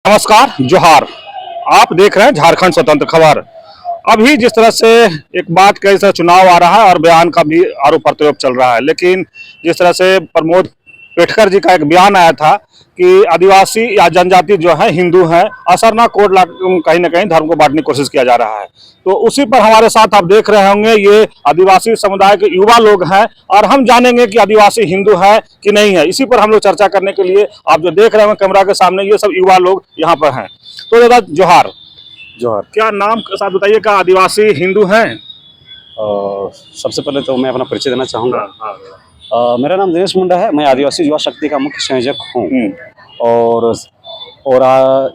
नमस्कार, जोहार। आप देख रहे हैं झारखंड स्वतंत्र खबर। अभी जिस तरह से एक बात कई तरह चुनाव आ रहा है और बयान का भी आरोप प्रत्यारोप चल रहा है, लेकिन जिस तरह से प्रमोद पेटकर जी का एक बयान आया था कि आदिवासी या जनजाति जो है हिंदू है, असर ना कोड कहीं ना कहीं धर्म को बांटने की कोशिश किया जा रहा है। तो उसी पर हमारे साथ आप देख रहे होंगे ये आदिवासी समुदाय के युवा लोग हैं और हम जानेंगे कि आदिवासी हिंदू है कि नहीं है। इसी पर हम लोग चर्चा करने के लिए आप जो देख रहे होंगे कैमरा के सामने, ये सब युवा लोग यहाँ पर हैं। तो दादा जोहार। जोहार। क्या नाम के साथ बताइए, क्या आदिवासी हिंदू हैं? सबसे पहले तो मैं अपना परिचय देना चाहूँगा। मेरा नाम दिनेश मुंडा है। मैं आदिवासी युवा शक्ति का मुख्य संयोजक हूँ। और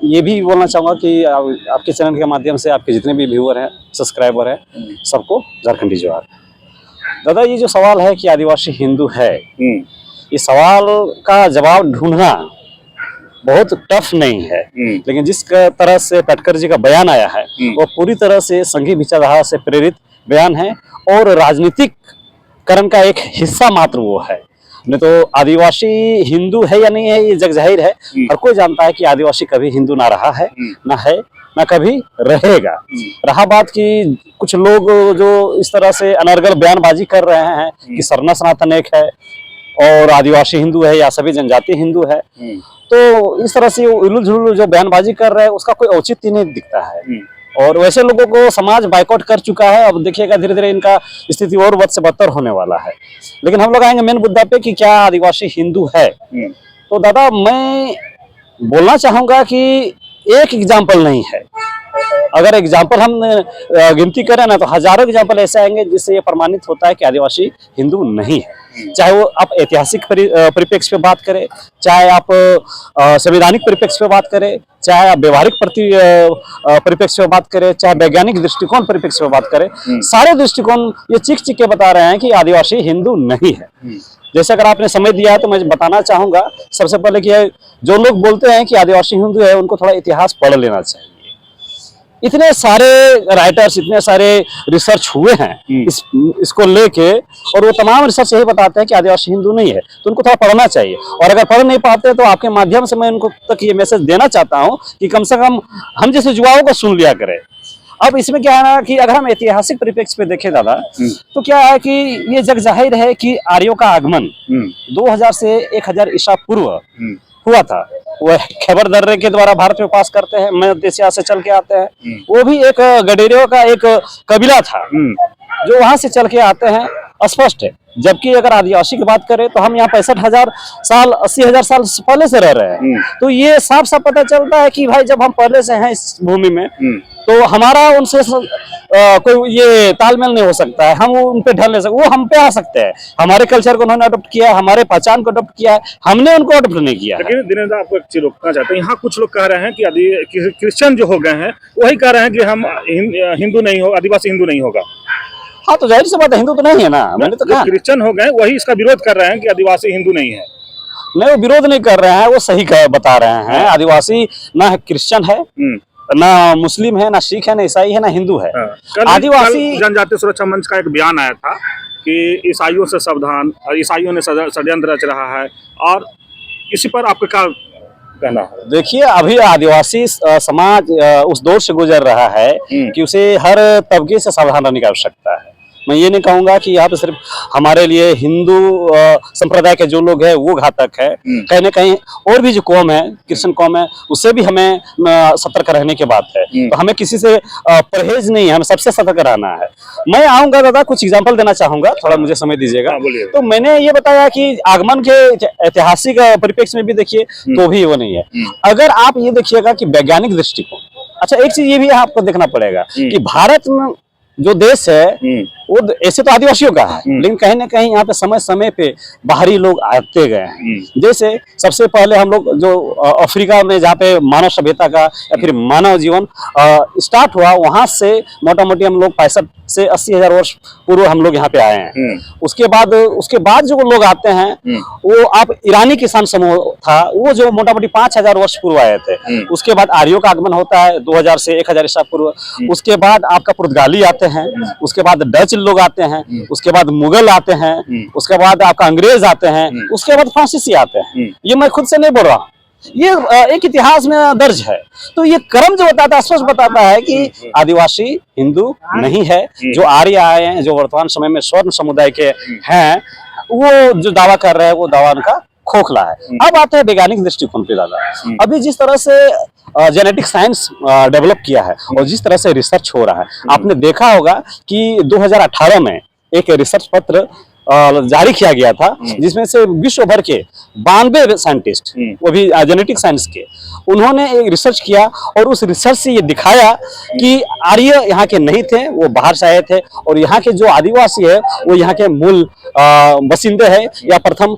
ये भी बोलना चाहूँगा कि आपके चैनल के माध्यम से आपके जितने भी व्यूअर हैं, सब्सक्राइबर हैं, सबको झारखंडी जोहार। दादा, ये जो सवाल है कि आदिवासी हिंदू है, इस सवाल का जवाब ढूंढना बहुत टफ नहीं है। लेकिन जिस तरह से पेटकर जी का बयान आया है वो पूरी तरह से संघीय विचारधारा से प्रेरित बयान है और राजनीतिक करण का एक हिस्सा मात्र वो है। नहीं तो आदिवासी हिंदू है या नहीं है ये जग जाहिर है। हर कोई जानता है कि आदिवासी कभी हिंदू ना रहा है, ना है, ना कभी रहेगा। रहा बात कि कुछ लोग जो इस तरह से अनर्गल बयानबाजी कर रहे हैं कि सरना सनातन एक है और आदिवासी हिंदू है या सभी जनजाति हिंदू है, तो इस तरह से उलझुल झुल जो बयानबाजी कर रहे हैं उसका कोई औचित्य नहीं दिखता है। और वैसे लोगों को समाज बाइकआउट कर चुका है। अब देखिएगा धीरे धीरे इनका स्थिति और बद से बदतर होने वाला है। लेकिन हम लोग आएंगे मेन मुद्दा पे कि क्या आदिवासी हिंदू है। तो दादा, मैं बोलना चाहूंगा कि एक एग्जाम्पल नहीं है। अगर एग्जाम्पल हम गिनती करें ना तो हजारों एग्जाम्पल ऐसे आएंगे जिससे ये प्रमाणित होता है कि आदिवासी हिंदू नहीं है। चाहे वो आप ऐतिहासिक परिप्रेक्ष्य पे बात करें, चाहे आप संवैधानिक परिप्रेक्ष्य पे बात करें, चाहे आप व्यवहारिक परिप्रेक्ष्य पे बात करें, चाहे वैज्ञानिक दृष्टिकोण परिप्रेक्ष्य पे बात करें, सारे दृष्टिकोण ये चिक चिक के बता रहे हैं कि आदिवासी हिंदू नहीं है। जैसे अगर आपने समय दिया है तो मैं बताना चाहूंगा सबसे पहले कि जो लोग बोलते हैं कि आदिवासी हिंदू है उनको थोड़ा इतिहास पढ़ लेना चाहिए। इतने सारे राइटर्स, इतने सारे रिसर्च हुए हैं इसको लेके, और वो तमाम रिसर्च यही बताते हैं कि आदिवासी हिंदू नहीं है। तो उनको थोड़ा पढ़ना चाहिए। और अगर पढ़ नहीं पाते तो आपके माध्यम से मैं उनको तक ये मैसेज देना चाहता हूँ कि कम से कम हम जैसे युवाओं को सुन लिया करें। अब इसमें क्या है ना कि अगर हम ऐतिहासिक परिप्रेक्ष्य पे देखें दादा, तो क्या है कि ये जग जाहिर है कि आर्यों का आगमन 2000 से 1000 ईसा पूर्व हुआ था। वह खैबर दर्रे के द्वारा भारत में पास करते हैं, मध्य एशिया से चल के आते हैं। वो भी एक गडेरियों का एक कबीला था जो वहां से चल के आते हैं, स्पष्ट है। जबकि अगर आदिवासी की बात करें तो हम यहाँ 65,000 साल 80,000 साल पहले से रह रहे हैं। तो ये साफ साफ पता चलता है कि भाई जब हम पहले से हैं इस भूमि में तो हमारा उनसे कोई ये तालमेल नहीं हो सकता है। हम उन पे ढल नहीं सकते, वो हम पे आ सकते हैं। हमारे कल्चर को उन्होंने अडॉप्ट किया है, हमारे पहचान को अडॉप्ट किया है, हमने उनको अडॉप्ट नहीं किया। लेकिन दिनेश दा, आपको एक चीज रोकना चाहते हैं। यहाँ कुछ लोग कह रहे हैं कि क्रिश्चियन जो हो गए हैं वही कह रहे हैं कि हम हिंदू नहीं हो, आदिवासी हिंदू नहीं होगा। हाँ, तो जाहिर सी बात है, हिंदू तो नहीं है ना। मैंने तो कहा क्रिश्चियन हो गए वही इसका विरोध कर रहे हैं कि आदिवासी हिंदू नहीं है। नहीं, वो विरोध नहीं कर रहे हैं, वो सही बता रहे हैं। आदिवासी ना क्रिश्चियन है, ना मुस्लिम है, ना सिख है, ना ईसाई है, ना हिंदू है। आदिवासी जनजातीय सुरक्षा मंच का एक बयान आया था कि ईसाइयों से सावधान, और ईसाइयों ने षड्यंत्र रच रहा है। और इसी पर आपका क्या कहना है? देखिए, अभी आदिवासी समाज उस दौर से गुजर रहा है कि उसे हर तबके से सावधान रहने की आवश्यकता है। मैं ये नहीं कहूंगा कि यहाँ पे सिर्फ हमारे लिए हिंदू संप्रदाय के जो लोग हैं वो घातक है। कहीं ना कहीं और भी जो कौम है, क्रिश्चियन कौम है, उससे भी हमें सतर्क रहने की बात है। तो हमें किसी से परहेज नहीं है, हमें सबसे सतर्क रहना है। मैं आऊंगा दादा, कुछ एग्जाम्पल देना चाहूंगा, थोड़ा मुझे समय दीजिएगा। तो मैंने ये बताया कि आगमन के ऐतिहासिक परिप्रेक्ष्य में भी देखिए तो भी वो नहीं है। अगर आप ये देखिएगा कि वैज्ञानिक दृष्टिकोण, अच्छा एक चीज ये भी आपको देखना पड़ेगा कि भारत में जो देश है वो ऐसे तो आदिवासियों का है, लेकिन कहीं ना कहीं यहाँ पे समय समय पे बाहरी लोग आते गए हैं। जैसे सबसे पहले हम लोग जो अफ्रीका में जहाँ पे मानव सभ्यता का या फिर मानव जीवन स्टार्ट हुआ, वहां से मोटा मोटी हम लोग 65 से 80,000 वर्ष पूर्व हम लोग यहाँ पे आए हैं। उसके बाद जो लोग आते हैं वो आप ईरानी किसान समूह था, वो जो मोटा मोटी 5,000 वर्ष पूर्व आए थे। उसके बाद आर्यों का आगमन होता है 2000 से 1000 ईसा पूर्व। उसके बाद आपका पुर्तगाली आते हैं, उसके बाद डच लोग आते हैं, उसके बाद मुगल आते हैं, उसके बाद आपका अंग्रेज आते हैं, उसके बाद फ्रांसीसी आते हैं। ये मैं खुद से नहीं बोल रहा हूँ, ये एक इतिहास में दर्ज है। तो ये क्रम जो बताता है, स्पष्ट बताता है कि आदिवासी हिंदू नहीं है। जो आर्य आए हैं, जो वर्तमान समय में स्वर्ण समुदाय के हैं, वो जो दावा कर रहे हैं वो दावा उनका खोखला है। अब आते हैं वैज्ञानिक दृष्टिकोण पे दादा। अभी जिस तरह से जेनेटिक साइंस डेवलप किया है और जिस तरह से रिसर्च हो रहा है, आपने देखा होगा कि 2018 में एक रिसर्च पत्र जारी किया गया था, जिसमें से विश्व भर के 92 साइंटिस्ट, वो भी जेनेटिक साइंस के, उन्होंने एक रिसर्च किया और उस रिसर्च से ये दिखाया कि आर्य यहाँ के नहीं थे, वो बाहर से आए थे, और यहाँ के जो आदिवासी है वो यहाँ के मूल बसिंदे हैं या प्रथम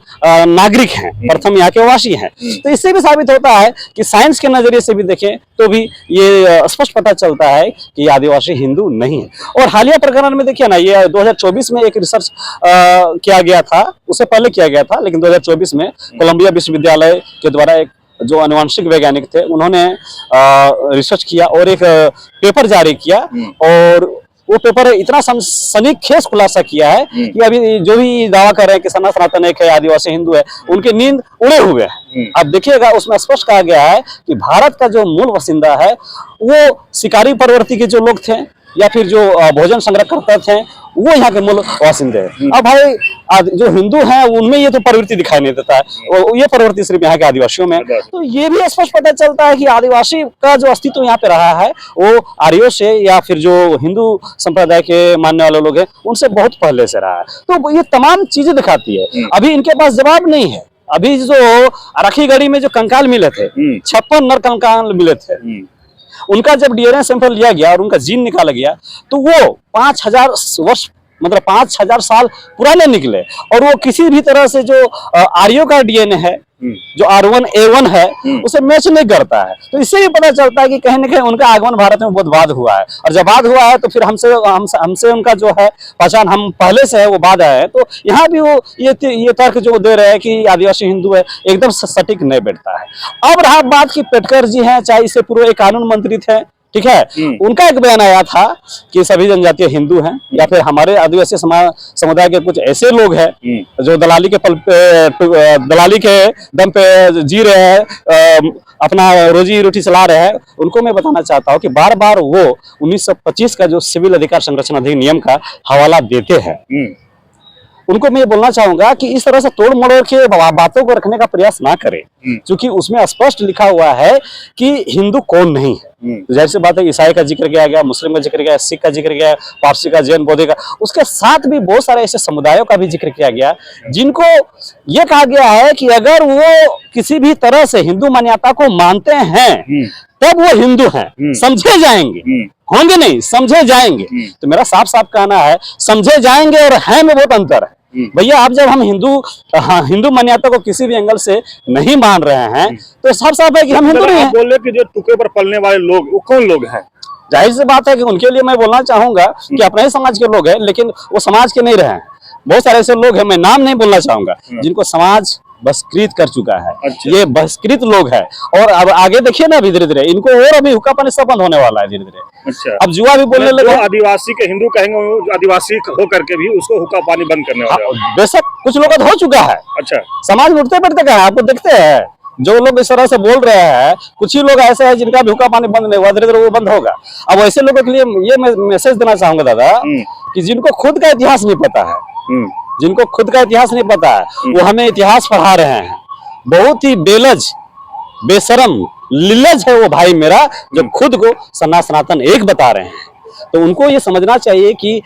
नागरिक हैं, प्रथम यहाँ के वासी हैं। तो इससे भी साबित होता है कि साइंस के नजरिए से भी देखें तो भी ये स्पष्ट पता चलता है कि आदिवासी हिंदू नहीं है। और हालिया प्रकरण में देखिए ना, ये 2024 में एक रिसर्च किया गया था, उससे पहले किया गया था, लेकिन 2024 में कोलंबिया विश्वविद्यालय के द्वारा एक जो अनुवांशिक वैज्ञानिक थे उन्होंने रिसर्च किया और एक पेपर जारी किया, और वो पेपर इतना सनसनीखेज खुलासा किया है कि अभी जो भी दावा कर रहे हैं कि सनातन एक है, आदिवासी हिंदू है, उनकी नींद उड़े हुए है। अब देखिएगा, उसमें स्पष्ट कहा गया है कि भारत का जो मूल बासिंदा है वो शिकारी प्रवृत्ति के जो लोग थे या फिर जो भोजन संग्रह करते थे, वो यहाँ के मूल बासिंदे हैं। अब भाई जो हिंदू हैं उनमें ये तो प्रवृत्ति दिखाई नहीं देता है, और ये प्रवृत्ति सिर्फ यहाँ के आदिवासियों में। तो ये भी स्पष्ट पता चलता है कि आदिवासी का जो अस्तित्व यहाँ पे रहा है वो आर्यों से या फिर जो हिंदू संप्रदाय के मानने वाले लोग हैं उनसे बहुत पहले से रहा है। तो ये तमाम चीजें दिखाती है। अभी इनके पास जवाब नहीं है। अभी जो राखीगढ़ी में जो कंकाल मिले थे, 56 नर कंकाल मिले थे, उनका जब डीएनए सैंपल लिया गया और उनका जीन निकाला गया तो वो 5000 वर्ष, मतलब 5000 साल पुराने निकले, और वो किसी भी तरह से जो आर्यों का डीएनए है, जो R1A1 है, उसे मैच नहीं करता है। तो इससे भी पता चलता है कि कहीं ना कहीं उनका आगमन भारत में बहुत बाद हुआ है, और जब बाद हुआ है तो फिर हमसे उनका जो है पहचान हम पहले से है, वो बाद आया है। तो यहाँ भी वो ये तर्क जो दे रहे हैं कि आदिवासी हिंदू है, एकदम सटीक नहीं बैठता है। अब रहा बात की पेटकर जी हैं, चाहे इससे पूर्व एक कानून मंत्री थे, ठीक है, उनका एक बयान आया था कि सभी जनजातीय हिंदू हैं, या फिर हमारे आदिवासी समुदाय के कुछ ऐसे लोग हैं जो दलाली के दम पे जी रहे हैं, अपना रोजी रोटी चला रहे हैं। उनको मैं बताना चाहता हूं कि बार बार वो 1925 का जो सिविल अधिकार संरक्षण अधिनियम का हवाला देते हैं। उनको मैं ये बोलना चाहूंगा कि इस तरह से तोड़ मड़ोड़ के बातों को रखने का प्रयास ना करें, क्योंकि उसमें स्पष्ट लिखा हुआ है कि हिंदू कौन नहीं है। जाहिर सी बात है, ईसाई का जिक्र किया गया, मुस्लिम का जिक्र किया, सिख का जिक्र किया, पारसी का, जैन, बौद्ध का, उसके साथ भी बहुत सारे ऐसे समुदायों का भी जिक्र किया गया जिनको ये कहा गया है कि अगर वो किसी भी तरह से हिंदू मान्यता को मानते हैं तब वो हिंदू हैं, समझे जाएंगे, होंगे नहीं, समझे जाएंगे। तो मेरा साफ साफ कहना है, समझे जाएंगे और हैं में बहुत अंतर है भैया। आप जब हम हिंदू मान्यता को किसी भी एंगल से नहीं मान रहे हैं तो साफ साफ है कि हम हिंदू नहीं हैं। बोले कि जो टुकड़े पर पलने वाले लोग, वो कौन लोग हैं? जाहिर सी बात है कि उनके लिए मैं बोलना चाहूंगा कि अपने ही समाज के लोग हैं, लेकिन वो समाज के नहीं रहे हैं। बहुत सारे ऐसे लोग हैं, मैं नाम नहीं बोलना चाहूंगा, जिनको समाज बहिष्कृत कर चुका है। अच्छा। ये बहिष्कृत लोग हैं, और अब आगे देखिए ना, धीरे धीरे इनको और अभी हुक्का पानी सब बंद होने वाला है धीरे धीरे। अच्छा। अब जुआ भी बोलने लगे। आदिवासी के हिंदू कहेंगे, वो आदिवासी हो करके भी उसको हुक्का पानी बंद करने वाले। बेशक कुछ लोग हो चुका है। अच्छा। समाज में उठते बैठते क्या है, आपको देखते हैं जो लोग इस तरह से बोल रहे हैं, कुछ ही लोग ऐसे हैं जिनका भी हुक्का पानी बंद नहीं हुआ, धीरे धीरे वो बंद होगा। अब ऐसे लोगों के लिए ये मैं मैसेज देना चाहूंगा दादा, कि जिनको खुद का इतिहास नहीं पता है, जिनको खुद का इतिहास नहीं पता है, वो हमें इतिहास पढ़ा रहे हैं। बहुत ही बेलज, बेशरम, लिलज है वो भाई मेरा, जो खुद को सनातन एक बता रहे हैं। तो उनको ये समझना चाहिए कि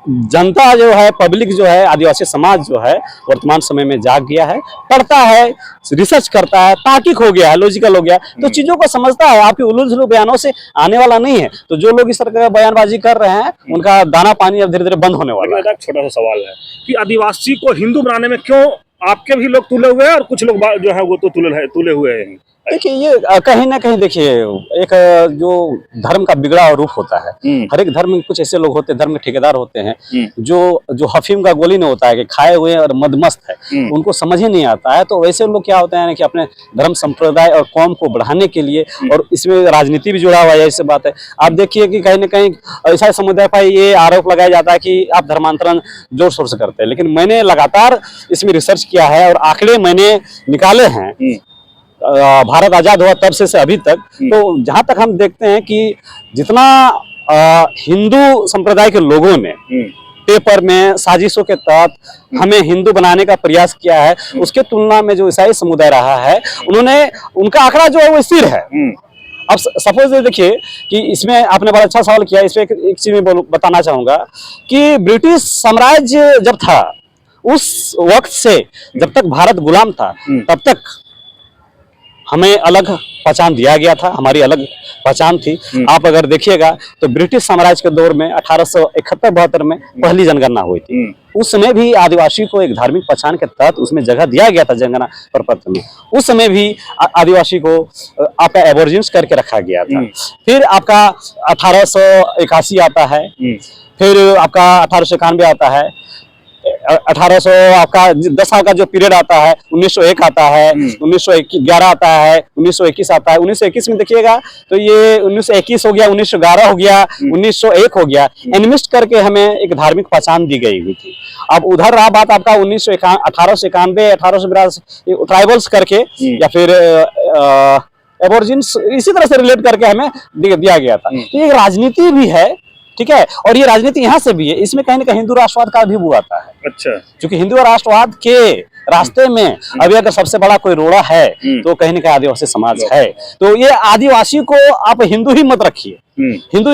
जनता जो है, पब्लिक जो है, आदिवासी समाज जो है वर्तमान समय में जाग गया है, पढ़ता है, रिसर्च करता है, तार्किक हो गया है, लॉजिकल हो गया, तो चीजों को समझता है। आपके उलझुल बयानों से आने वाला नहीं है। तो जो लोग इस तरह का बयानबाजी कर रहे हैं, उनका दाना पानी अब धीरे धीरे बंद होने वाला है। एक छोटा सा सवाल है कि आदिवासी को हिंदू बनाने में क्यों आपके भी लोग तुले हुए हैं और कुछ लोग जो है वो तो तुले हुए हैं? देखिए, ये कहीं ना कहीं देखिए एक जो धर्म का बिगड़ा हुआ रूप होता है। हर एक धर्म में कुछ ऐसे लोग होते हैं, धर्म के ठेकेदार होते हैं, जो हफीम का गोली नहीं होता है कि खाए हुए और मदमस्त है, उनको समझ ही नहीं आता है। तो वैसे लोग क्या होते हैं कि अपने धर्म संप्रदाय और कौम को बढ़ाने के लिए, और इसमें राजनीति भी जुड़ा हुआ है, ऐसी बात है। आप देखिए कि कहीं ना कहीं ऐसा समुदाय पर ये आरोप लगाया जाता है कि आप धर्मांतरण जोर शोर से करते हैं, लेकिन मैंने लगातार इसमें रिसर्च किया है और आंकड़े मैंने निकाले हैं भारत आजाद हुआ तब से अभी तक, तो जहां तक हम देखते हैं कि जितना हिंदू संप्रदाय के लोगों ने पेपर में साजिशों के तहत हमें हिंदू बनाने का प्रयास किया है, उसके तुलना में जो ईसाई समुदाय रहा है, उनका आंकड़ा जो है वो स्थिर है। अब सपोज देखिए कि इसमें आपने बड़ा अच्छा सवाल किया, इसमें एक चीज मैं बताना चाहूंगा कि ब्रिटिश साम्राज्य जब था, उस वक्त से जब तक भारत गुलाम था तब तक हमें अलग पहचान दिया गया था, हमारी अलग पहचान थी। आप अगर देखिएगा तो ब्रिटिश साम्राज्य के दौर में 1871-72 में पहली जनगणना हुई थी। उस समय भी आदिवासी को एक धार्मिक पहचान के तहत उसमें जगह दिया गया था जनगणना प्रपत्र में। उस समय भी आदिवासी को आपका एबोर्जिन्स करके रखा गया था। फिर आपका 1881 आता है, फिर आपका 1891 आता है, 1800 आपका 10 साल का जो पीरियड आता है, 1901 आता है, 1911 आता है, 1921 आता है। 1921 में देखिएगा तो ये 1921 हो गया, 1911 हो गया, 1901 हो गया। एनमिस्ट करके हमें एक धार्मिक पहचान दी गई हुई थी। अब उधर रहा बात आपका 1891, 1882 ट्राइबल्स करके या फिर एबोर्जिन्स, इसी तरह से रिलेट करके हमें दिया गया था। तो ये राजनीति भी है, ठीक है, और ये राजनीति यहाँ से भी है। इसमें कहीं ना कहीं हिंदू राष्ट्रवाद का भी वो आता है। अच्छा, क्योंकि हिंदू राष्ट्रवाद के रास्ते में अभी अगर सबसे बड़ा कोई रोड़ा है तो कहीं ना कहीं आदिवासी समाज है। तो ये आदिवासी को आप हिंदू ही मत रखिए, हिंदू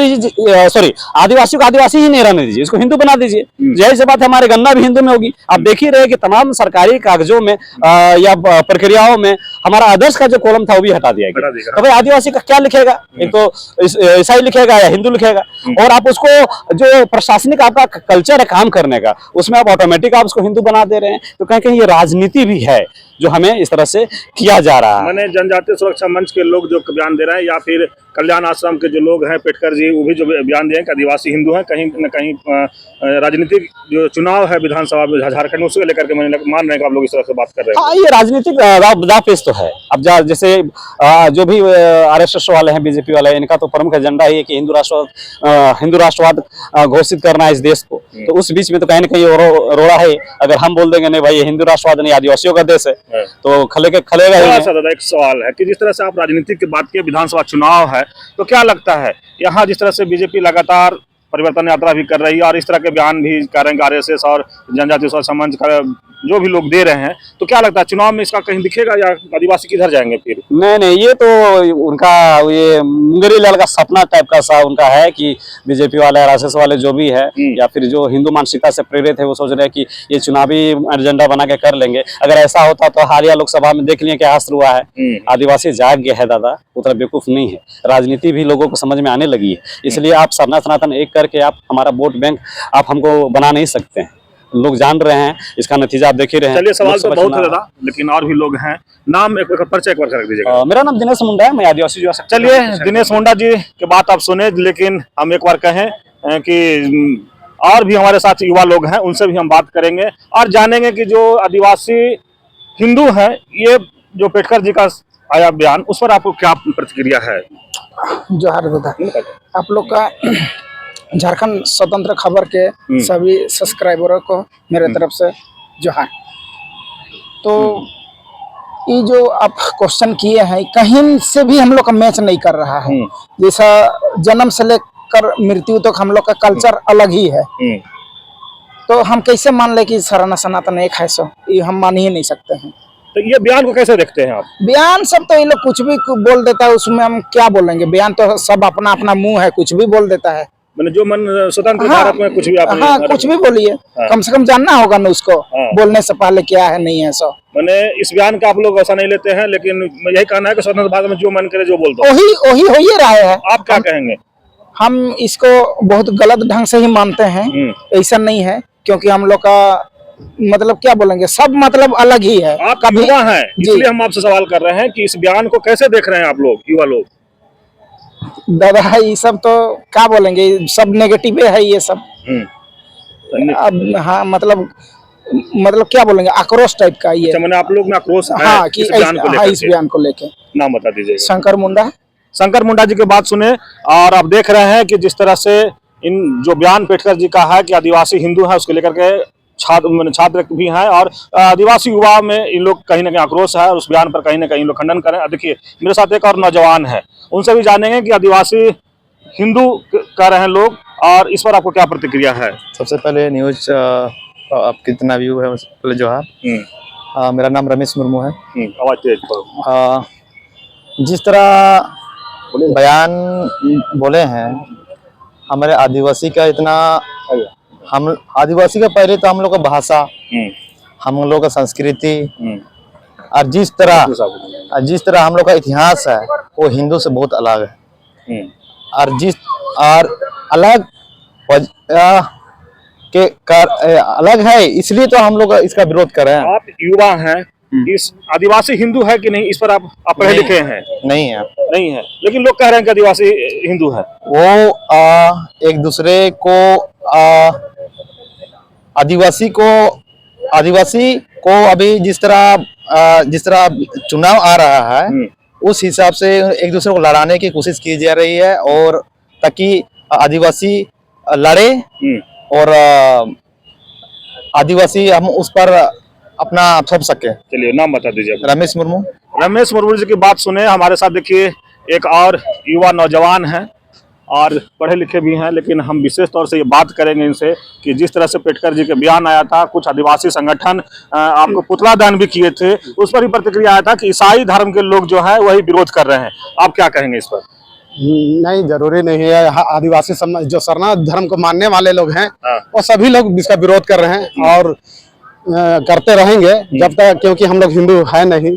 सॉरी आदिवासी को आदिवासी ही नहीं रहने दीजिए, इसको हिंदू बना दीजिए। यही से बात है, हमारे गन्ना भी हिंदू में होगी। आप देख ही रहे कि तमाम सरकारी कागजों में या प्रक्रियाओं में हमारा आदर्श का जो कॉलम था वो भी हटा दिया गया। तो भाई आदिवासी का क्या लिखेगा, एक तो ईसाई लिखेगा या हिंदू लिखेगा, और आप उसको जो प्रशासनिक आपका कल्चर है काम करने का, उसमें आप ऑटोमेटिक आप उसको हिंदू बना दे रहे हैं। तो कहीं कहीं ये राजनीति भी है जो हमें इस तरह से किया जा रहा है। मैंने जनजातीय सुरक्षा मंच के लोग जो बयान दे रहे हैं, या फिर कल्याण आश्रम के जो लोग हैं पेटकर जी, वो भी जो बयान दिए हैं कि आदिवासी हिंदू हैं, कहीं न कहीं राजनीतिक जो चुनाव है विधानसभा में झारखंड में, उसको लेकर के मान रहे हैं कि आप लोग इस तरह से बात कर रहे हैं। हाँ, ये राजनीतिक दावपेच तो है। अब जैसे जो भी आरएसएस वाले हैं, बीजेपी वाले हैं, इनका तो प्रमुख एजेंडा है कि हिंदू राष्ट्रवाद घोषित करना है इस देश को। तो उस बीच में तो कहीं ना कहीं रोड़ा है। अगर हम बोल देंगे नहीं भाई ये हिंदू राष्ट्रवाद नहीं आदिवासियों का देश है, तो खलेगा ही। दादा एक सवाल है कि जिस तरह से आप राजनीति की बात किए, विधानसभा चुनाव है, तो क्या लगता है यहाँ जिस तरह से बीजेपी लगातार परिवर्तन यात्रा भी कर रही है और इस तरह के बयान भी कर रहे हैं आरएसएस और जनजातीय सुरक्षा मंच का जो भी लोग दे रहे हैं, तो क्या लगता है चुनाव में इसका कहीं दिखेगा या आदिवासी किधर जाएंगे फिर? नहीं, ये तो उनका ये मुंगेरी लाल का सपना टाइप का सा उनका है कि बीजेपी वाले आरएसएस वाले जो भी है या फिर जो हिंदू मानसिकता से प्रेरित है, वो सोच रहे हैं कि ये चुनावी एजेंडा बना के कर लेंगे। अगर ऐसा होता तो हालिया लोकसभा में देख लिए क्या हासिल हुआ है। आदिवासी जाग गया है दादा, उतना बेवकूफ नहीं है। राजनीति भी लोगों को समझ में आने लगी है, इसलिए आप सरना सनातन एक करके आप हमारा वोट बैंक आप हमको बना नहीं सकते हैं। लोग जान रहे हैं, इसका नतीजा आप देख ही रहे हैं। चलिए, सवाल तो बहुत है दादा, लेकिन और भी लोग हैं। नाम एक परिचय एक बार कर दीजिएगा। मेरा नाम दिनेश मुंडा है, मैं आदिवासी जो। चलिए, दिनेश मुंडा जी की बात आप सुने, लेकिन हम एक बार कहें कि और भी हमारे साथ युवा लोग हैं, उनसे भी हम बात करेंगे और जानेंगे कि जो आदिवासी हिंदू हैं, ये जो पेटकर जी का आया बयान, उस पर आपको क्या प्रतिक्रिया है? जोहार दादा, आप लोग का झारखंड स्वतंत्र खबर के सभी सब्सक्राइबरों को मेरे तरफ से जोहार। तो ये जो आप क्वेश्चन किए हैं, कहीं से भी हम लोग का मैच नहीं कर रहा है। जैसा जन्म से लेकर मृत्यु तक हम लोग का कल्चर अलग ही है, तो हम कैसे मान ले कि सरना सनातन एक है? सो ये हम मान ही नहीं सकते हैं। तो ये बयान को कैसे देखते हैं आप? बयान सब तो ये लोग कुछ भी बोल देता है, उसमें हम क्या बोलेंगे? बयान तो सब अपना अपना मुंह है, कुछ भी बोल देता है। मैंने जो मन स्वतंत्र भारत में कुछ भी आप कुछ भी बोलिए, कम से कम जानना होगा ना उसको बोलने से पहले क्या है नहीं है। सो मैंने इस बयान का आप लोग ऐसा नहीं लेते हैं, लेकिन यही कहना है कि स्वतंत्र भारत में जो मन करे जो बोल दो, वही हो ही रहा है। आप क्या कहेंगे? हम इसको बहुत गलत ढंग से ही मानते हैं, ऐसा नहीं है, क्योंकि हम लोग का मतलब क्या बोलेंगे, सब मतलब अलग ही है। आप युवा हैं, इसलिए हम आपसे सवाल कर रहे हैं कि इस बयान को कैसे देख रहे हैं आप लोग, युवा लोग? दादा ये सब तो क्या बोलेंगे, सब नेगेटिव है ये सब। अब हाँ, मतलब क्या बोलेंगे, आक्रोश टाइप का ये। अच्छा, मैंने आप लोग में आक्रोश है हाँ, कि इस बयान को लेके। नाम बता दीजिए। शंकर मुंडा। शंकर मुंडा जी की बात सुने, और आप देख रहे हैं कि जिस तरह से इन जो बयान पेटकर जी का है कि आदिवासी हिंदू है, उसको लेकर के छात्र भी हैं और आदिवासी युवा में इन लोग कहीं ना कहीं आक्रोश है और उस बयान पर कहीं ना कहीं लोग खंडन करें। देखिए मेरे साथ एक और नौजवान है, उनसे भी जानेंगे कि आदिवासी हिंदू कह रहे हैं लोग, और इस पर आपको क्या प्रतिक्रिया है? सबसे पहले न्यूज आप कितना व्यू है उससे पहले जोहार। मेरा नाम रमेश मुर्मू है। आवाज तेज करो। जिस तरह बयान बोले हैं हमारे आदिवासी का इतना, हम आदिवासी का पहले तो हम लोग का भाषा, हम लोग का संस्कृति और जिस तरह हम लोग का इतिहास है वो हिंदू से बहुत अलग है। और अलग अलग है, इसलिए तो हम लोग इसका विरोध कर रहे हैं। आप युवा हैं, इस आदिवासी हिंदू है कि नहीं, इस पर आप पढ़े लिखे हैं? नहीं है, नहीं है, लेकिन लोग कह रहे हैं कि आदिवासी हिंदू है। वो एक दूसरे को आदिवासी को अभी जिस तरह चुनाव आ रहा है उस हिसाब से एक दूसरे को लड़ाने की कोशिश की जा रही है, और ताकि आदिवासी लड़े और आदिवासी हम उस पर अपना थोप सके। चलिए नाम बता दीजिए। रमेश मुर्मू। रमेश मुर्मू जी की बात सुने। हमारे साथ देखिए एक और युवा नौजवान है और पढ़े लिखे भी हैं, लेकिन हम विशेष तौर से ये बात करेंगे इनसे कि जिस तरह से पेटकर जी के बयान आया था, कुछ आदिवासी संगठन आपको पुतला दान भी किए थे, उस पर ही प्रतिक्रिया आया था कि ईसाई धर्म के लोग जो है वही विरोध कर रहे हैं। आप क्या कहेंगे इस पर? नहीं, जरूरी नहीं है। आदिवासी जो सरना धर्म को मानने वाले लोग हैं वो सभी लोग इसका विरोध कर रहे हैं और करते रहेंगे जब तक, क्योंकि हम लोग हिंदू है नहीं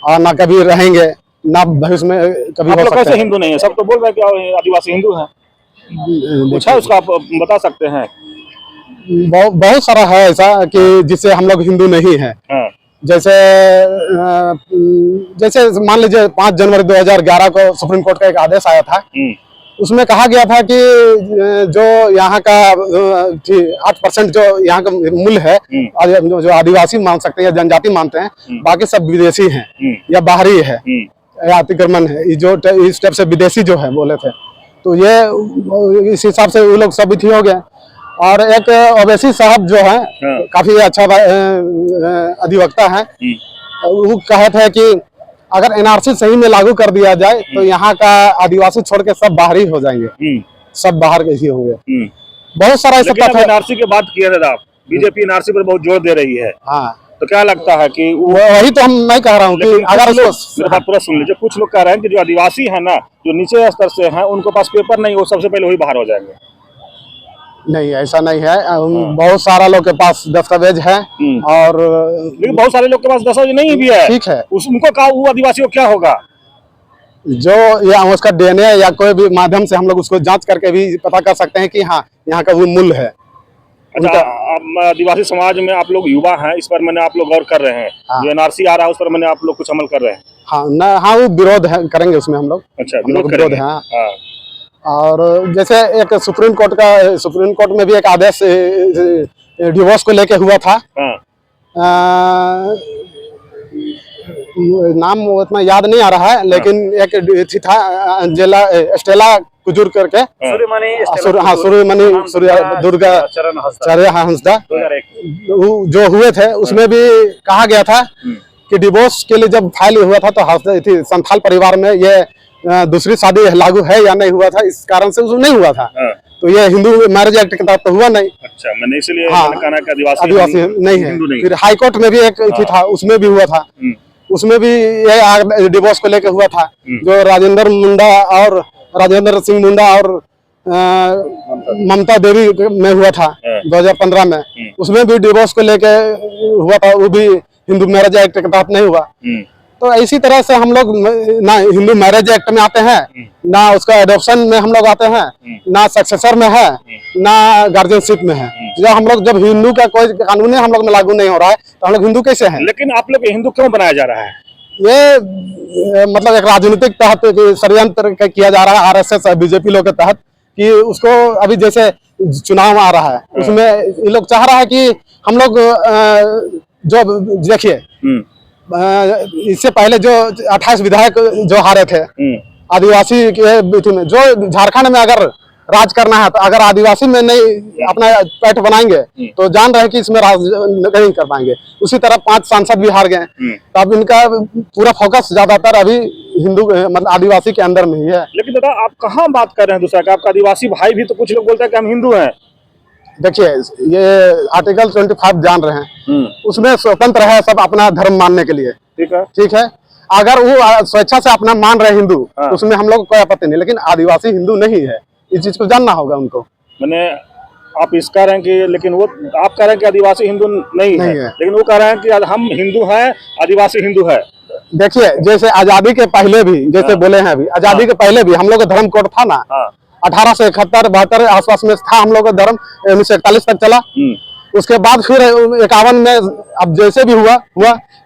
और ना कभी रहेंगे, ना भविष्य में कभी हो सकते हैं। कैसे हिंदू नहीं है? सब तो बोल रहे हैं कि आदिवासी हिंदू है। कुछ है उसका आप बता सकते हैं? बहुत सारा है ऐसा कि जिससे हम लोग हिंदू नहीं है। जैसे मान लीजिए 5 जनवरी 2011 को सुप्रीम कोर्ट का एक आदेश आया था, उसमें कहा गया था कि जो यहाँ का 8% जो यहाँ का मूल्य है जो आदिवासी मान सकते हैं या जनजाति मानते हैं, बाकी सब विदेशी हैं या बाहरी है या अतिक्रमण है, जो इस टाइप से विदेशी जो है बोले थे। तो ये इस हिसाब से वो लोग सब ही हो गए। और एक ओवैसी साहब जो है काफी अच्छा अधिवक्ता है, वो कहे थे कि अगर एनआरसी सही में लागू कर दिया जाए तो यहाँ का आदिवासी छोड़ के सब बाहरी हो जाएंगे, सब बाहर के ही होंगे। बहुत सारा ऐसा एनआरसी की बात किया था, बीजेपी एनआरसी पर बहुत जोर दे रही है। हाँ, तो क्या लगता है कि वही तो हम नहीं कह रहा हूँ कि अगर मेरे बात पूरा सुन लीजिए। कुछ लोग कह रहे हैं कि जो आदिवासी है ना, जो नीचे स्तर से हैं, उनके पास पेपर नहीं, वो सबसे पहले वही बाहर हो जाएंगे। नहीं, ऐसा नहीं है। बहुत सारा लोग के पास दस्तावेज है और लेकिन बहुत सारे लोग के पास दस्तावेज नहीं भी है। ठीक है, उनको कहा वो आदिवासी को क्या होगा, जो या उसका डीएनए या कोई भी माध्यम से हम लोग उसको जांच करके भी पता कर सकते हैं कि हाँ यहाँ का वो मूल्य है। अच्छा, आदिवासी समाज में आप लोग युवा हैं, इस पर मैंने आप लोग गौर कर रहे हैं। जो एनआरसी आ रहा है उस पर मैंने आप लोग कुछ अमल कर रहे हैं? हाँ, वो विरोध है, करेंगे उसमें हम लोग। अच्छा, विरोध है। और जैसे एक सुप्रीम कोर्ट में भी एक आदेश डिवोर्स को लेके हुआ था। नाम उतना याद नहीं आ रहा है, लेकिन एक था स्टेला कुजूर करके, सूर्यमणि दुर्गा हंसदा जो हुए थे, उसमें भी कहा गया था कि डिवोर्स के लिए जब फाइल हुआ था तो संथाल परिवार में ये दूसरी शादी लागू है या नहीं हुआ था, इस कारण से उसमें नहीं हुआ था। तो ये हिंदू मैरिज एक्ट के तहत तो हुआ नहीं। अच्छा, मैंने इसलिए आदिवासी नहीं है। फिर हाई कोर्ट में भी एक था, उसमें भी हुआ था, उसमें भी ये डिवोर्स को लेकर हुआ था, जो राजेंद्र सिंह मुंडा और ममता देवी में हुआ था 2015 में। उसमें भी डिवोर्स को लेके हुआ था, वो भी हिंदू मैरिज एक्ट के तहत नहीं हुआ। तो इसी तरह से हम लोग ना हिंदू मैरिज एक्ट में आते हैं, ना उसका एडॉप्शन में हम लोग आते हैं, ना सक्सेसर में है, ना गार्जियनशिप में है। जब हिंदू का कोई कानून हम लोग में लागू नहीं हो रहा है तो हम लोग हिंदू कैसे हैं? लेकिन आप लोग हिंदू क्यों बनाया जा रहा है? ये मतलब एक राजनीतिक तहत षड्यंत्र किया जा रहा है, आरएसएस और बीजेपी लोग के तहत, कि उसको अभी जैसे चुनाव आ रहा है उसमें ये लोग चाह रहा है कि हम लोग जो देखिए इससे पहले जो 28 विधायक जो हारे थे आदिवासी के बीच में, जो झारखंड में अगर राज करना है, तो अगर आदिवासी में नहीं अपना पैठ बनाएंगे तो जान रहे कि इसमें राज नहीं कर पाएंगे। उसी तरह 5 सांसद भी हार गए, तो अब इनका पूरा फोकस ज्यादातर अभी हिंदू मतलब आदिवासी के अंदर में ही है। लेकिन दादा आप कहाँ बात कर रहे हैं दूसरा का, आपका आदिवासी भाई भी तो कुछ लोग बोलते हैं कि हम हिंदू हैं। देखिए, ये आर्टिकल 25 जान रहे हैं, उसमें स्वतंत्र है सब अपना धर्म मानने के लिए, ठीक है। अगर वो स्वेच्छा से अपना मान रहे हिंदू, उसमें हम लोग को कोई आपत्ति नहीं, लेकिन आदिवासी हिंदू नहीं है, इस चीज को जानना होगा उनको। मैंने आप इस कह रहे हैं कि, लेकिन वो आप कह रहे हैं कि आदिवासी हिंदू नहीं है, लेकिन वो कह रहे हैं कि हम हिंदू हैं, आदिवासी हिंदू है। देखिए, जैसे आजादी के पहले भी जैसे बोले हैं, अभी आजादी के पहले भी हम लोग का धर्म कोड था ना, 1871-72 आसपास में था हम लोग का धर्म, 1941 तक चला। उसके बाद फिर 51 में अब जैसे भी हुआ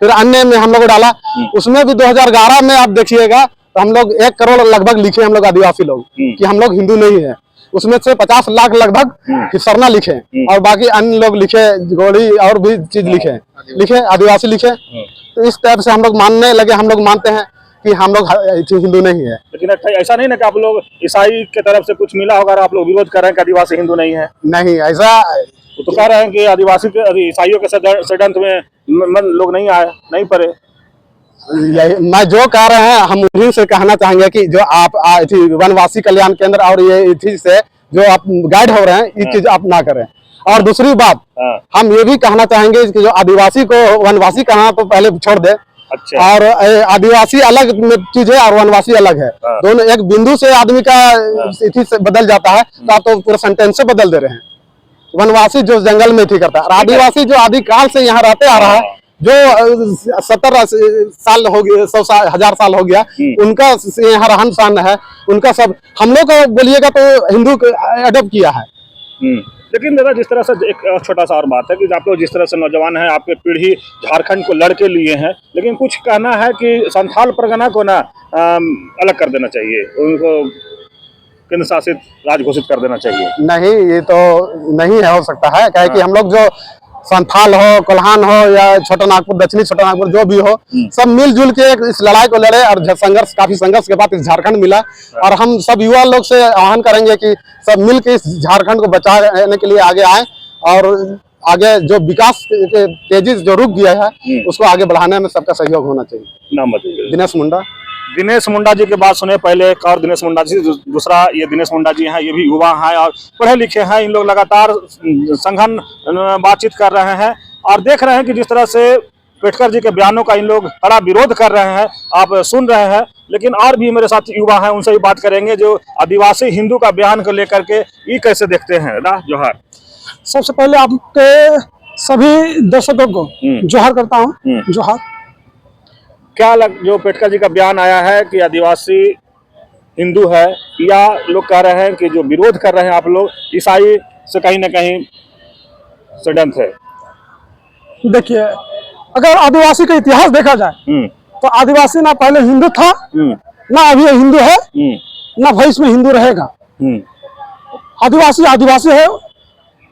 फिर अन्य में हम लोग डाला, उसमें भी 2011 में आप देखिएगा तो हम लोग 1 करोड़ लगभग लिखे हम लोग आदिवासी लोग कि हम लोग हिंदू नहीं है। उसमें से 50 लाख लगभग सरना लिखे, और बाकी अन्य लोग लिखे गोड़ी और भी चीज लिखे आदिवासी लिखे। तो इस टाइप से हम लोग मानने लगे, हम लोग मानते हैं कि हम लोग हिंदू नहीं है। लेकिन ऐसा नहीं ना कि आप लोग ईसाई के तरफ से कुछ मिला होगा और आप लोग विरोध कर रहे हैं कि आदिवासी हिंदू नहीं है। नहीं, ऐसा तो कह रहे हैं कि आदिवासी के ईसाइयों के षड्यंत्र में लोग नहीं आए, नहीं पड़े। मैं जो कह रहे हैं हम उन्हीं से कहना चाहेंगे कि जो आप वनवासी कल्याण केंद्र और ये चीज से जो आप गाइड हो रहे हैं, ये चीज आप ना करें। और दूसरी बात, हम ये भी कहना चाहेंगे कि जो आदिवासी को वनवासी कहना तो पहले छोड़ दे। अच्छा। और आदिवासी अलग चीज है और वनवासी अलग है, दोनों एक बिंदु से आदमी का स्थिति से बदल जाता है, तो आप तो पूरा सेंटेंस से बदल दे रहे हैं। वनवासी जो जंगल में थी करता है, और आदिवासी जो आदिकाल से यहाँ रहते आ रहा है, जो 70 साल हो गया, 100 साल 1000 साल हो गया, उनका यहाँ रहन सहन है, उनका सब हम लोग को बोलिएगा तो हिंदू अडॉप्ट किया है। लेकिन दादा जिस तरह से एक छोटा सा और बात है कि आप लोग जिस तरह से नौजवान हैं, आपके पीढ़ी झारखंड को लड़के लिए हैं, लेकिन कुछ कहना है कि संथाल परगना को ना अलग कर देना चाहिए, उनको केंद्र शासित राज्य घोषित कर देना चाहिए। नहीं, ये तो नहीं है, हो सकता है, क्या है कि हम लोग जो संथाल हो, कोल्हान हो या छोटा नागपुर, दक्षिणी छोटा नागपुर जो भी हो, सब मिलजुल के इस लड़ाई को लड़े, और काफी संघर्ष के बाद इस झारखंड मिला। और हम सब युवा लोग से आह्वान करेंगे कि सब मिल के इस झारखंड को बचाने के लिए आगे आए, और आगे जो विकास तेजी जो रुक गया है उसको आगे बढ़ाने में सबका सहयोग होना चाहिए। नाम बताइए। दिनेश मुंडा जी के बात सुने पहले एक और दिनेश मुंडा जी, दूसरा ये दिनेश मुंडा जी हैं, ये भी युवा हैं और पढ़े लिखे हैं। इन लोग लगातार संघन बातचीत कर रहे हैं और देख रहे हैं कि जिस तरह से पेटकर जी के बयानों का इन लोग कड़ा विरोध कर रहे हैं, आप सुन रहे हैं। लेकिन और भी मेरे साथ युवा हैं, उनसे भी बात करेंगे जो आदिवासी हिंदू का बयान को लेकर के ये कैसे देखते हैं। जोहार। सबसे पहले आपके सभी दर्शकों को जोहार करता हूँ। जोहार। क्या जो पेटकर जी का बयान आया है कि आदिवासी हिंदू है, या लोग कह रहे हैं कि जो विरोध कर रहे हैं आप लोग ईसाई से कहीं ना कहीं षड्यंत्र है। देखिए, अगर आदिवासी का इतिहास देखा जाए तो आदिवासी ना पहले हिंदू था, ना अभी हिंदू है, ना भविष्य में हिंदू रहेगा। आदिवासी है,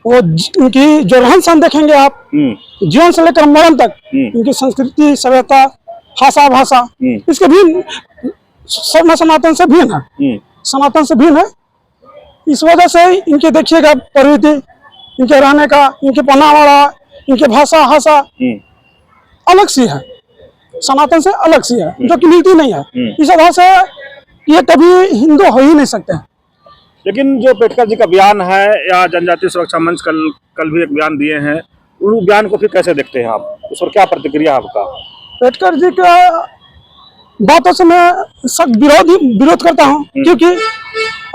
वो इनकी जो रहन सहन देखेंगे आप, जीवन से लेकर मरण तक, इनकी संस्कृति, सभ्यता, भाषा इसके भी सनातन से भिन्न है, सनातन से भिन्न है। इस वजह से इनके देखिएगा प्रवृत्ति, इनके रहने का, इनके पहनावा, इनके भाषा अलग सी है, सनातन से अलग सी है, जो कि मिलती नहीं है। इस वजह से ये कभी हिंदू हो ही नहीं सकते। लेकिन जो पेटकर जी का बयान है, या जनजातीय सुरक्षा मंच कल भी एक बयान दिए हैं, उस बयान को फिर कैसे देखते हैं आप, उस पर क्या प्रतिक्रिया आपका? पेटकर जी का बातों से मैं सख्त विरोध करता हूं, क्योंकि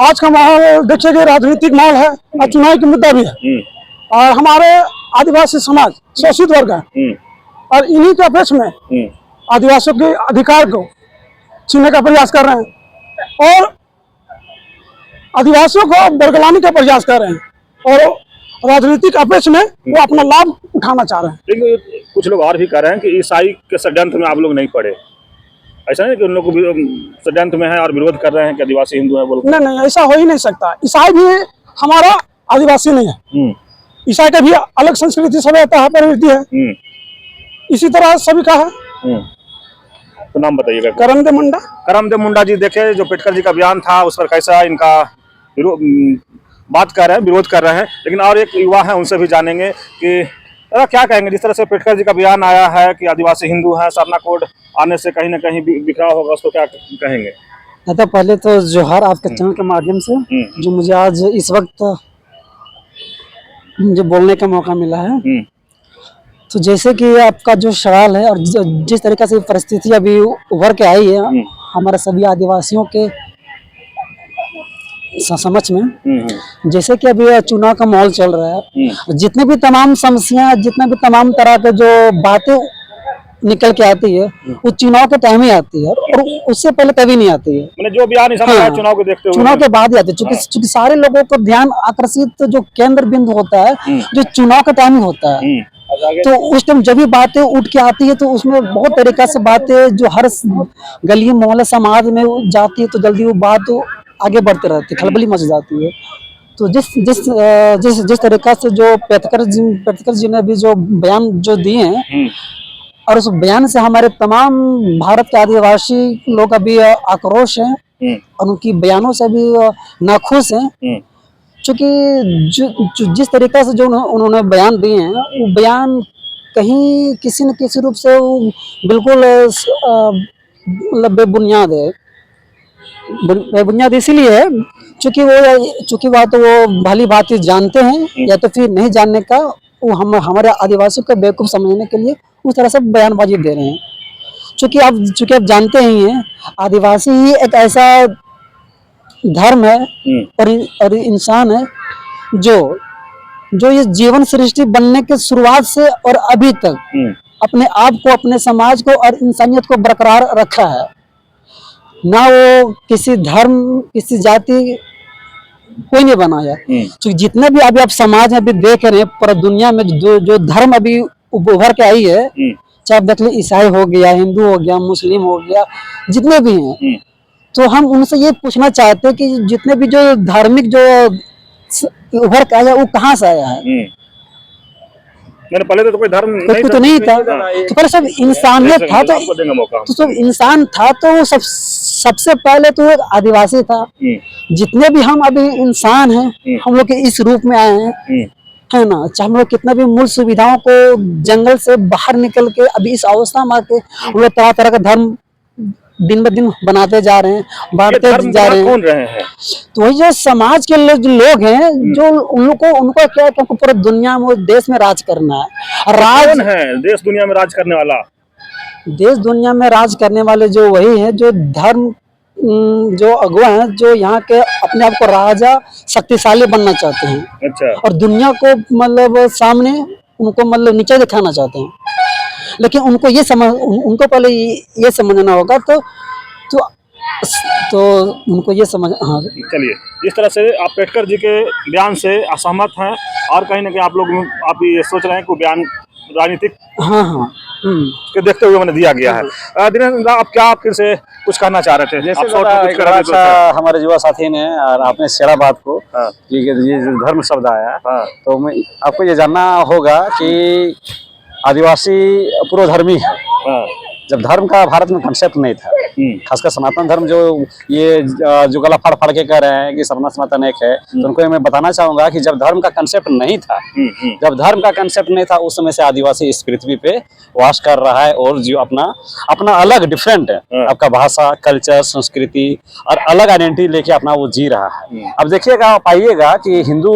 आज का माहौल देखिएगा, राजनीतिक माहौल है और चुनाव का मुद्दा भी है, और हमारे आदिवासी समाज शोषित वर्ग है, और इन्हीं के अपेक्ष में आदिवासियों के अधिकार को छीनने का प्रयास कर रहे हैं और आदिवासियों को बरगलाने का प्रयास कर रहे हैं, और राजनीतिक अपेक्ष में वो अपना लाभ उठाना चाह रहे हैं। लेकिन कुछ लोग और भी कह रहे हैं कि ईसाई के षड्यंत्र में आप लोग नहीं पड़े। ऐसा नहीं कि उन लोग षड्यंत्र में है और विरोध कर रहे हैं कि आदिवासी हिंदू है बोल? नहीं, ऐसा हो ही नहीं सकता। ईसाई भी हमारा आदिवासी नहीं है, ईसाई का भी अलग संस्कृति, सभ्यता है, प्रवृत्ति है, इसी तरह सभी का है। तो नाम बताइएगा। करमदेव मुंडा। करमदेव मुंडा जी, देखे जो पेटकर जी का बयान था उस पर कैसा इनका बात कर रहे हैं, विरोध कर रहे हैं। लेकिन और एक युवा है, उनसे भी जानेंगे कि दादा क्या कहेंगे, जिस तरह से पेटकर जी का बयान आया है कि आदिवासी हिंदू है, सरना कोड आने से कहीं ना कहीं बिखराव होगा, उसको क्या कहेंगे? दादा पहले तो जोहार आपके चैनल के माध्यम से, जो मुझे आज इस वक्त मुझे बोलने का मौका मिला है। तो जैसे कि आपका जो सवाल है और जिस तरीके से परिस्थिति अभी उभर के आई है हमारे सभी आदिवासियों के समक्ष में, जैसे कि अभी चुनाव का माहौल चल रहा है, जितने भी तमाम समस्या, जितने भी तमाम तरह के जो बातें निकल के आती है वो चुनाव के टाइम ही आती है और उससे पहले कभी नहीं आती है। मैंने जो बयान इस समय चुनाव को देखते हुए, चुनाव के बाद ही आती है, चूंकि सारे लोगों को ध्यान आकर्षित जो केंद्र बिंदु होता है जो चुनाव का टाइम ही होता है। तो उस टाइम जब भी बातें उठ के आती है तो उसमें बहुत तरीका से बातें जो हर गली मोहल्ला समाज में जाती है तो जल्दी वो बात आगे बढ़ते रहती है, खलबली मच जाती है। तो जिस जिस जिस जिस तरीका से जो पेटकर जी ने भी जो बयान जो दिए हैं और उस बयान से हमारे तमाम भारत के आदिवासी लोग अभी आक्रोश हैं और उनकी बयानों से भी नाखुश हैं, क्योंकि जिस तरीका से जो उन्होंने बयान दिए हैं वो बयान कहीं किसी न किसी रूप से वो बिल्कुल मतलब बेबुनियाद है। बेबुनियाद इसीलिए है चूंकि वह तो वो भली भांति जानते हैं या तो फिर नहीं जानने का वो हमारे आदिवासियों को बेवकूफ समझने के लिए उस तरह से बयानबाजी दे रहे हैं। चूंकि आप जानते ही हैं आदिवासी ही एक ऐसा धर्म है और इंसान है जो ये जीवन सृष्टि बनने के शुरुआत से और अभी तक अपने आप को, अपने समाज को और इंसानियत को बरकरार रखा है। ना वो किसी धर्म, किसी जाति कोई नहीं बनाया। तो जितने भी अभी आप समाज में अभी देख रहे हैं पूरा दुनिया में जो धर्म अभी उभर के आई है, चाहे आप देख लो ईसाई हो गया, हिंदू हो गया, मुस्लिम हो गया, जितने भी हैं, तो हम उनसे ये पूछना चाहते हैं कि जितने भी जो धार्मिक जो उभर के आया वो कहाँ से आया है? मैंने पहले तो कोई धर्म नहीं था, तो पहले सब इंसानियत था, तो सब इंसान था, तो वो सबसे पहले तो एक आदिवासी था। जितने भी हम अभी इंसान हैं हम लोग के इस रूप में आए हैं, है ना, चाहे हम लोग कितना भी मूल सुविधाओं को जंगल से बाहर निकल के अभी इस अवस्था में आके हम लोग तरह तरह का धर्म दिन ब दिन बनाते जा रहे हैं, बांटते जा रहे हैं। कौन रहे हैं? तो वही जो समाज के लोग हैं जो उनको क्या है कि पूरे दुनिया में, देश में राज करना है। कौन है देश दुनिया में राज करने वाला? देश दुनिया में राज करने वाले जो वही है जो धर्म जो अगुआ हैं, जो यहाँ के अपने आप को राजा शक्तिशाली बनना चाहते हैं। अच्छा। और दुनिया को मतलब सामने उनको मतलब नीचे दिखाना चाहते हैं। लेकिन उनको उनको पहले ये समझना होगा तो उनको ये समझ। हाँ चलिए, इस तरह से आप पेटकर जी के बयान से असहमत हैं और कहीं ना कहीं आप ये सोच रहे हैं कि बयान राजनीतिक के देखते हुए मैंने दिया गया है। दिनेश, आप फिर से कुछ कहना चाह रहे थे? जैसे हमारे युवा साथी ने और आपने शेरा बात को कि ये जो धर्म शब्द आया, तो मैं आपको ये जानना होगा कि आदिवासी पुरोधर्मी है। जब धर्म का भारत में कंसेप्ट नहीं था, खासकर सनातन धर्म जो ये जो गला फाड़ फाड़ के कह रहे हैं कि सर्वना सनातन एक है, तो उनको मैं बताना चाहूंगा कि जब धर्म का कंसेप्ट नहीं था, जब धर्म का कंसेप्ट नहीं था उस समय से आदिवासी इस पृथ्वी पे वास कर रहा है और जो अपना अलग डिफरेंट है, आपका भाषा, कल्चर, संस्कृति और अलग आइडेंटिटी लेके अपना वो जी रहा है। अब देखिएगा, पाइएगा कि हिंदू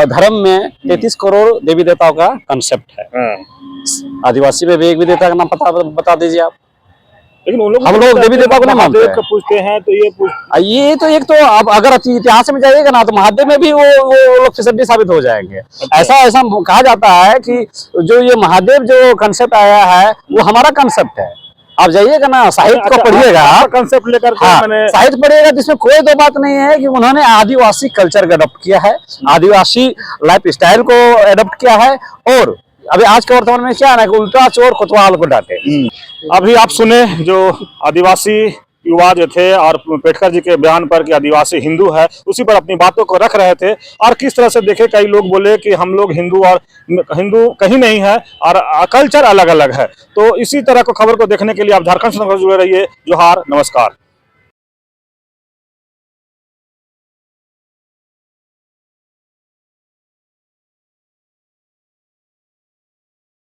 धर्म में 33 करोड़ देवी देवताओं का कंसेप्ट है। आदिवासी में भी एक भी देवता का नाम बता दीजिए आप। लेकिन हम लोग देवी देवता को नहीं मानते हैं। पूछते हैं तो ये तो एक तो आप अगर इतिहास में जाइएगा ना तो महादेव में भी वो लोग फिसड्डी साबित हो जाएंगे। ऐसा कहा जाता है कि जो ये महादेव जो कंसेप्ट आया है वो हमारा कंसेप्ट है। आप जाइएगा ना, साहित्य को पढ़िएगा, कंसेप्ट लेकर साहित्य पढ़िएगा, जिसमें कोई दो बात नहीं है कि उन्होंने आदिवासी कल्चर को अडॉप्ट किया है, आदिवासी लाइफ स्टाइल को अडॉप्ट किया है। और अभी आज के वर्तमान में क्या है ना, उल्टा चोर कोतवाल को डांटे। अभी आप सुने जो आदिवासी युवा जो थे और पेटकर जी के बयान पर कि आदिवासी हिंदू है, उसी पर अपनी बातों को रख रहे थे। और किस तरह से देखे, कई लोग बोले कि हम लोग हिंदू और हिंदू कहीं नहीं है और कल्चर अलग अलग है। तो इसी तरह को खबर को देखने के लिए आप झारखंड से जुड़े रहिए। जोहार, नमस्कार।